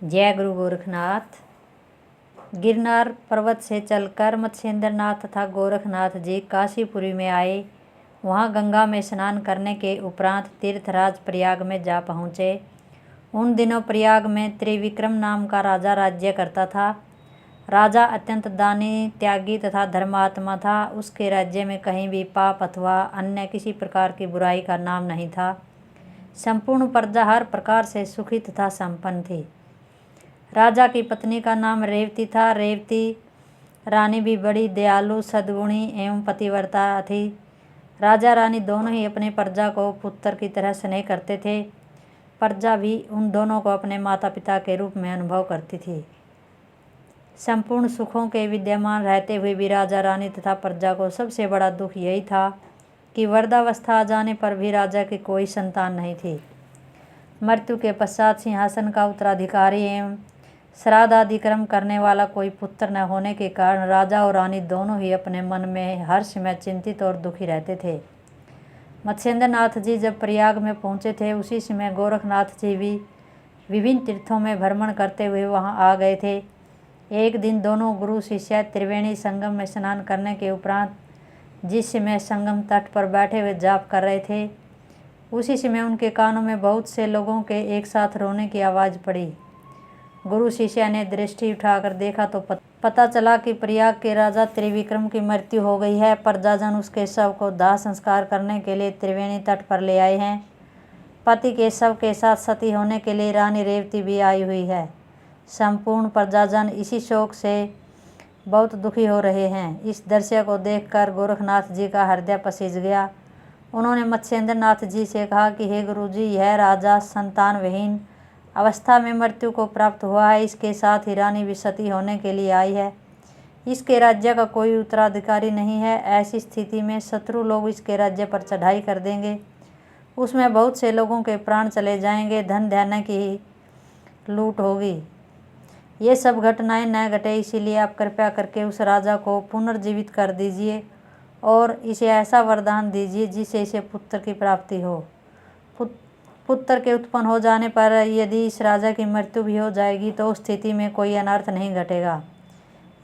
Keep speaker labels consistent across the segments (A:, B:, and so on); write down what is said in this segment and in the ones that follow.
A: जय गुरु गोरखनाथ। गिरनार पर्वत से चलकर मत्स्येंद्रनाथ तथा गोरखनाथ जी काशीपुरी में आए। वहां गंगा में स्नान करने के उपरांत तीर्थराज प्रयाग में जा पहुँचे। उन दिनों प्रयाग में त्रिविक्रम नाम का राजा राज्य करता था। राजा अत्यंत दानी, त्यागी तथा धर्मात्मा था। उसके राज्य में कहीं भी पाप अथवा अन्य किसी प्रकार की बुराई का नाम नहीं था। संपूर्ण प्रजा हर प्रकार से सुखी तथा संपन्न थी। राजा की पत्नी का नाम रेवती था। रेवती रानी भी बड़ी दयालु, सद्गुणी एवं पतिव्रता थी। राजा रानी दोनों ही अपनी प्रजा को पुत्र की तरह स्नेह करते थे। प्रजा भी उन दोनों को अपने माता पिता के रूप में अनुभव करती थी। संपूर्ण सुखों के विद्यमान रहते हुए भी राजा रानी तथा प्रजा को सबसे बड़ा दुख यही था कि वृद्धावस्था आ जाने पर भी राजा की कोई संतान नहीं थी। मृत्यु के पश्चात सिंहासन का उत्तराधिकारी एवं श्राद्ध आदि कर्म करने वाला कोई पुत्र न होने के कारण राजा और रानी दोनों ही अपने मन में हर समय चिंतित और दुखी रहते थे। मत्स्येंद्रनाथ जी जब प्रयाग में पहुँचे थे, उसी समय गोरखनाथ जी भी विभिन्न तीर्थों में भ्रमण करते हुए वहां आ गए थे। एक दिन दोनों गुरु शिष्य त्रिवेणी संगम में स्नान करने के उपरांत जिस समय संगम तट पर बैठे हुए जाप कर रहे थे, उसी समय उनके कानों में बहुत से लोगों के एक साथ रोने की आवाज़ पड़ी। गुरु शिष्य ने दृष्टि उठाकर देखा तो पता चला कि प्रयाग के राजा त्रिविक्रम की मृत्यु हो गई है। प्रजाजन उसके शव को दाह संस्कार करने के लिए त्रिवेणी तट पर ले आए हैं। पति के शव के साथ सती होने के लिए रानी रेवती भी आई हुई है। संपूर्ण प्रजाजन इसी शोक से बहुत दुखी हो रहे हैं। इस दृश्य को देखकर गोरखनाथ जी का हृदय पसीज गया। उन्होंने मत्स्येंद्रनाथ जी से कहा कि हे गुरुजी, यह राजा संतान विहीन अवस्था में मृत्यु को प्राप्त हुआ है। इसके साथ ही रानी भी सती होने के लिए आई है। इसके राज्य का कोई उत्तराधिकारी नहीं है। ऐसी स्थिति में शत्रु लोग इसके राज्य पर चढ़ाई कर देंगे। उसमें बहुत से लोगों के प्राण चले जाएंगे, धन धान्य की लूट होगी। ये सब घटनाएं न घटे, इसीलिए आप कृपया करके उस राजा को पुनर्जीवित कर दीजिए और इसे ऐसा वरदान दीजिए जिससे इसे पुत्र की प्राप्ति हो। पुत्र के उत्पन्न हो जाने पर यदि इस राजा की मृत्यु भी हो जाएगी तो उस स्थिति में कोई अनर्थ नहीं घटेगा।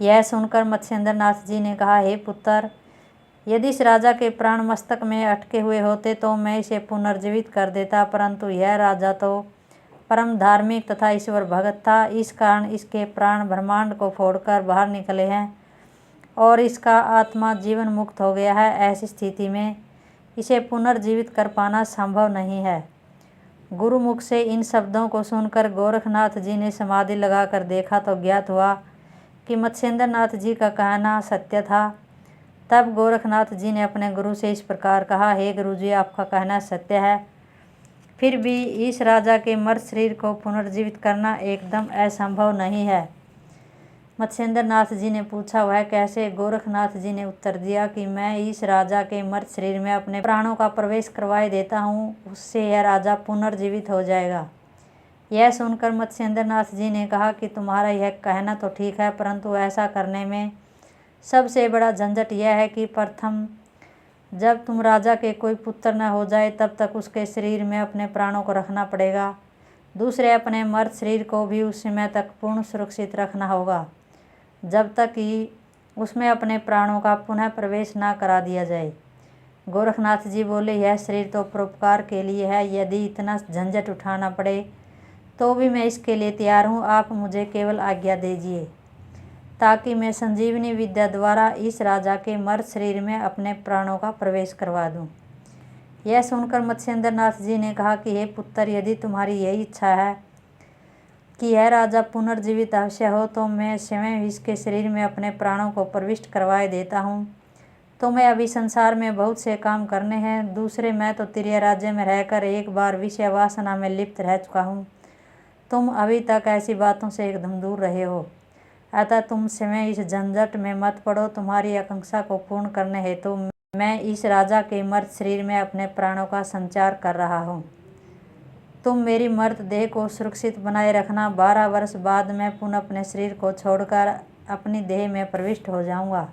A: यह सुनकर मत्स्येंद्रनाथ जी ने कहा, हे पुत्र, यदि इस राजा के प्राण मस्तक में अटके हुए होते तो मैं इसे पुनर्जीवित कर देता, परंतु यह राजा तो परम धार्मिक तथा ईश्वर भगत था। इस कारण इसके प्राण ब्रह्मांड को फोड़कर बाहर निकले हैं और इसका आत्मा जीवन मुक्त हो गया है। ऐसी स्थिति में इसे पुनर्जीवित कर पाना संभव नहीं है। गुरुमुख से इन शब्दों को सुनकर गोरखनाथ जी ने समाधि लगाकर देखा तो ज्ञात हुआ कि मत्स्येंद्रनाथ जी का कहना सत्य था। तब गोरखनाथ जी ने अपने गुरु से इस प्रकार कहा, हे गुरुजी, आपका कहना सत्य है, फिर भी इस राजा के मर्त शरीर को पुनर्जीवित करना एकदम असंभव नहीं है। मत्स्येंद्रनाथ जी ने पूछा, वह कैसे? गोरखनाथ जी ने उत्तर दिया कि मैं इस राजा के मर्त शरीर में अपने प्राणों का प्रवेश करवाए देता हूँ, उससे यह राजा पुनर्जीवित हो जाएगा। यह सुनकर मत्स्येंद्रनाथ जी ने कहा कि तुम्हारा यह कहना तो ठीक है, परंतु ऐसा करने में सबसे बड़ा झंझट यह है कि प्रथम जब तुम राजा के कोई पुत्र न हो जाए तब तक उसके शरीर में अपने प्राणों को रखना पड़ेगा। दूसरे, अपने मर्त शरीर को भी उस समय तक पूर्ण सुरक्षित रखना होगा जब तक कि उसमें अपने प्राणों का पुनः प्रवेश न करा दिया जाए। गोरखनाथ जी बोले, यह शरीर तो परोपकार के लिए है, यदि इतना झंझट उठाना पड़े तो भी मैं इसके लिए तैयार हूँ। आप मुझे केवल आज्ञा दीजिए ताकि मैं संजीवनी विद्या द्वारा इस राजा के मर्त शरीर में अपने प्राणों का प्रवेश करवा दूँ। यह सुनकर मत्स्येंद्रनाथ जी ने कहा कि हे पुत्र, यदि तुम्हारी यही इच्छा है कि यह राजा पुनर्जीवित अवश्य हो तो मैं स्वयं इसके शरीर में अपने प्राणों को प्रविष्ट करवाए देता हूँ। तो मैं अभी संसार में बहुत से काम करने हैं। दूसरे, मैं तो तिर्य राज्य में रहकर एक बार विषय वासना में लिप्त रह चुका हूँ। तुम अभी तक ऐसी बातों से एकदम दूर रहे हो, अतः तुम स्वयं इस झंझट में मत पड़ो। तुम्हारी आकांक्षा को पूर्ण करने हेतु मैं इस राजा के मर्त शरीर में अपने प्राणों का संचार कर रहा हूँ। तुम मेरी मर्त देह को सुरक्षित बनाए रखना। 12 वर्ष बाद मैं पुनः अपने शरीर को छोड़कर अपनी देह में प्रविष्ट हो जाऊंगा।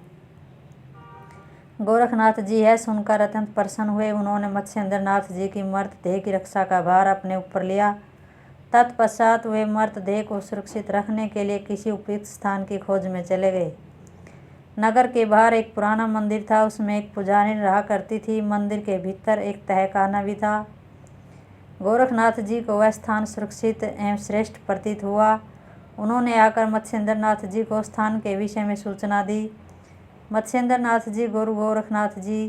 A: गोरखनाथ जी यह सुनकर अत्यंत प्रसन्न हुए। उन्होंने मत्स्येंद्रनाथ जी की मर्त देह की रक्षा का भार अपने ऊपर लिया तत्पश्चात वे मृतदेह को सुरक्षित रखने के लिए किसी उपयुक्त स्थान की खोज में चले गए। नगर के बाहर एक पुराना मंदिर था, उसमें एक पुजारी रहा करती थी। मंदिर के भीतर एक तहखाना भी था। गोरखनाथ जी को वह स्थान सुरक्षित एवं श्रेष्ठ प्रतीत हुआ। उन्होंने आकर मत्स्येंद्रनाथ जी को स्थान के विषय में सूचना दी। मत्स्येंद्रनाथ जी गुरु गोरखनाथ जी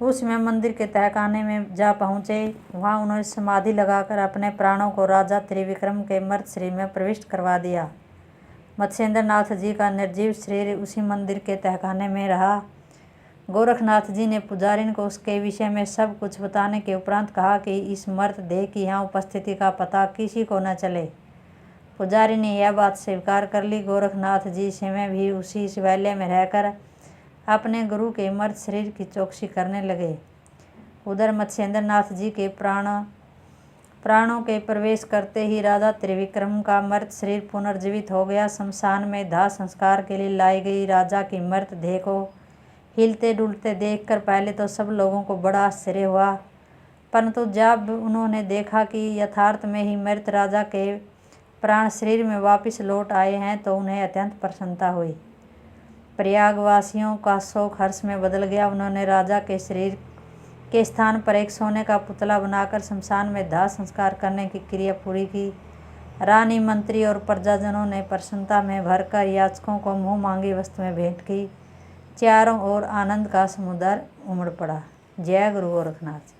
A: उसमें मंदिर के तहखाने में जा पहुँचे। वहाँ उन्होंने समाधि लगाकर अपने प्राणों को राजा त्रिविक्रम के मृत शरीर में प्रविष्ट करवा दिया। मत्स्येंद्रनाथ जी का निर्जीव शरीर उसी मंदिर के तहखाने में रहा। गोरखनाथ जी ने पुजारिन को उसके विषय में सब कुछ बताने के उपरांत कहा कि इस मृतदेह की यहाँ उपस्थिति का पता किसी को न चले। पुजारी ने यह बात स्वीकार कर ली। गोरखनाथ जी समय भी उसी शिवालय में रहकर अपने गुरु के मृत शरीर की चौकसी करने लगे। उधर मत्स्येंद्रनाथ जी के प्राणों के प्रवेश करते ही राजा त्रिविक्रम का मृत शरीर पुनर्जीवित हो गया। शमशान में दाह संस्कार के लिए लाई गई राजा की मृतदेह को हिलते डुलते देखकर पहले तो सब लोगों को बड़ा आश्चर्य हुआ, परंतु जब उन्होंने देखा कि यथार्थ में ही मृत राजा के प्राण शरीर में वापस लौट आए हैं तो उन्हें अत्यंत प्रसन्नता हुई। प्रयागवासियों का शोक हर्ष में बदल गया। उन्होंने राजा के शरीर के स्थान पर एक सोने का पुतला बनाकर शमशान में दाह संस्कार करने की क्रिया पूरी की। रानी, मंत्री और प्रजाजनों ने प्रसन्नता में भरकर याचकों को मुँह मांगी वस्तुएं भेंट की। चारों ओर आनंद का समुद्र उमड़ पड़ा। जय गुरु गोरखनाथ।